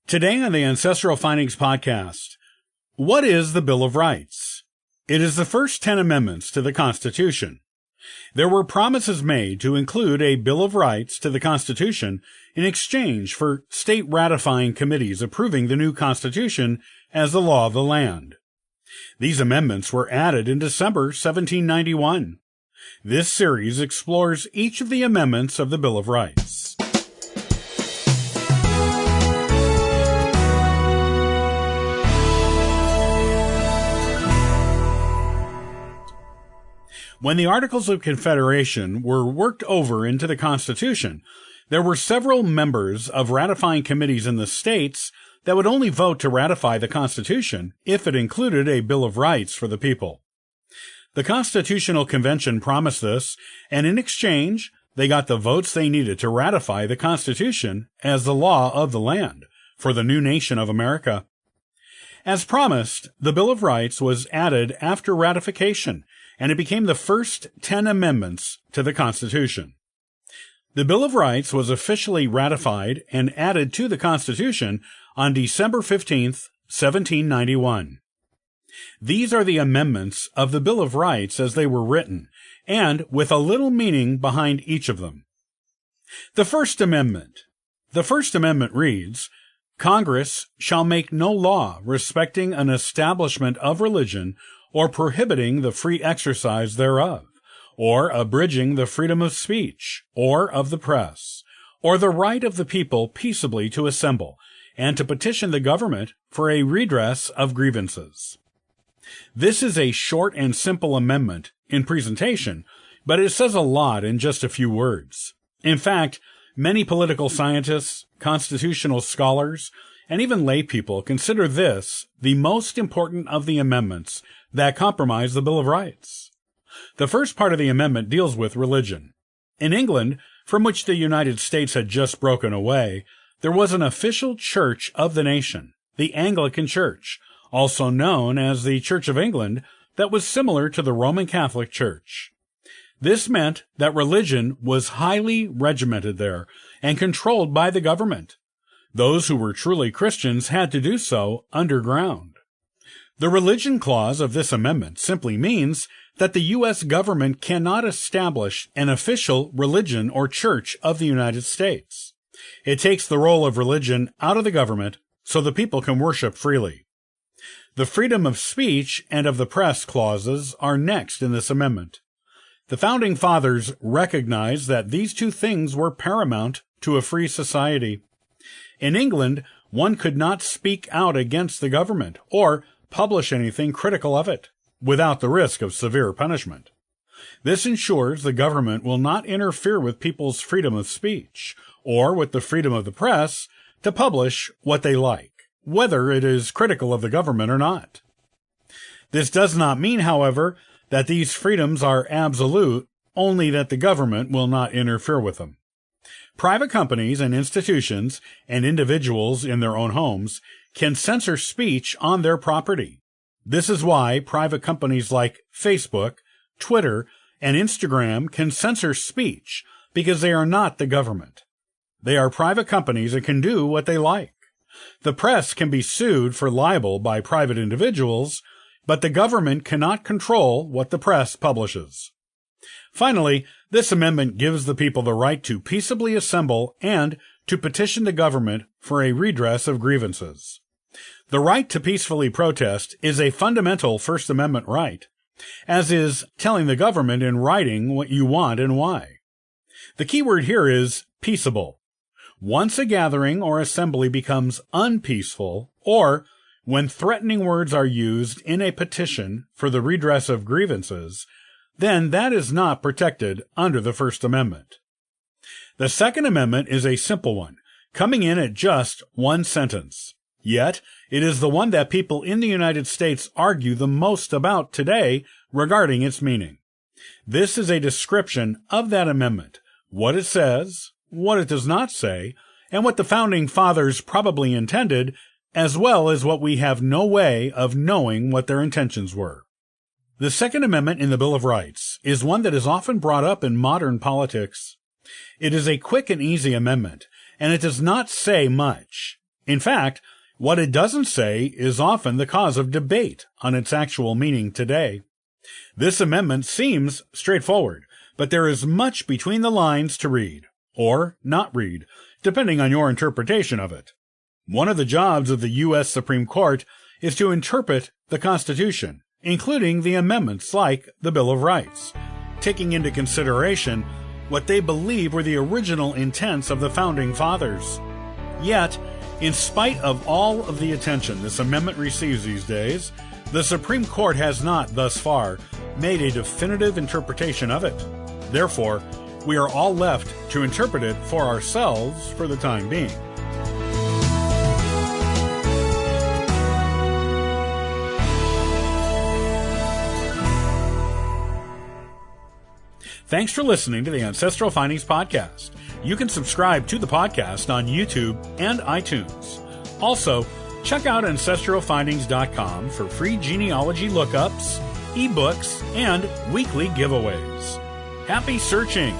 Today on the Ancestral Findings podcast, what is the Bill of Rights? It is the first 10 amendments to the Constitution. There were promises made to include a Bill of Rights to the Constitution in exchange for state ratifying committees approving the new Constitution as the law of the land. These amendments were added in December 1791. This series explores each of the amendments of the Bill of Rights. When the Articles of Confederation were worked over into the Constitution, there were several members of ratifying committees in the states that would only vote to ratify the Constitution if it included a Bill of Rights for the people. The Constitutional Convention promised this, and in exchange, they got the votes they needed to ratify the Constitution as the law of the land for the new nation of America. As promised, the Bill of Rights was added after ratification, and it became the first 10 amendments to the Constitution. The Bill of Rights was officially ratified and added to the Constitution on December 15, 1791. These are the amendments of the Bill of Rights as they were written, and with a little meaning behind each of them. The First Amendment. The First Amendment reads, Congress shall make no law respecting an establishment of religion or prohibiting the free exercise thereof, or abridging the freedom of speech, or of the press, or the right of the people peaceably to assemble, and to petition the government for a redress of grievances. This is a short and simple amendment in presentation, but it says a lot in just a few words. In fact, many political scientists, constitutional scholars, and even lay people consider this the most important of the amendments that comprise the Bill of Rights. The first part of the amendment deals with religion. In England, from which the United States had just broken away, there was an official church of the nation, the Anglican Church, also known as the Church of England, that was similar to the Roman Catholic Church. This meant that religion was highly regimented there and controlled by the government. Those who were truly Christians had to do so underground. The religion clause of this amendment simply means that the U.S. government cannot establish an official religion or church of the United States. It takes the role of religion out of the government so the people can worship freely. The freedom of speech and of the press clauses are next in this amendment. The Founding Fathers recognized that these two things were paramount to a free society. In England, one could not speak out against the government or publish anything critical of it without the risk of severe punishment. This ensures the government will not interfere with people's freedom of speech or with the freedom of the press to publish what they like, whether it is critical of the government or not. This does not mean, however, that these freedoms are absolute, only that the government will not interfere with them. Private companies and institutions and individuals in their own homes can censor speech on their property. This is why private companies like Facebook, Twitter, and Instagram can censor speech, because they are not the government. They are private companies and can do what they like. The press can be sued for libel by private individuals, but the government cannot control what the press publishes. Finally, this amendment gives the people the right to peaceably assemble and to petition the government for a redress of grievances. The right to peacefully protest is a fundamental First Amendment right, as is telling the government in writing what you want and why. The key word here is peaceable. Once a gathering or assembly becomes unpeaceful, or when threatening words are used in a petition for the redress of grievances, then that is not protected under the First Amendment. The Second Amendment is a simple one, coming in at just one sentence. Yet, it is the one that people in the United States argue the most about today regarding its meaning. This is a description of that amendment, what it says, what it does not say, and what the Founding Fathers probably intended, as well as what we have no way of knowing what their intentions were. The Second Amendment in the Bill of Rights is one that is often brought up in modern politics. It is a quick and easy amendment, and it does not say much. In fact, what it doesn't say is often the cause of debate on its actual meaning today. This amendment seems straightforward, but there is much between the lines to read, or not read, depending on your interpretation of it. One of the jobs of the U.S. Supreme Court is to interpret the Constitution, including the amendments like the Bill of Rights, taking into consideration what they believe were the original intents of the Founding Fathers. Yet, in spite of all of the attention this amendment receives these days, the Supreme Court has not, thus far, made a definitive interpretation of it. Therefore, we are all left to interpret it for ourselves for the time being. Thanks for listening to the Ancestral Findings Podcast. You can subscribe to the podcast on YouTube and iTunes. Also, check out ancestralfindings.com for free genealogy lookups, ebooks, and weekly giveaways. Happy searching!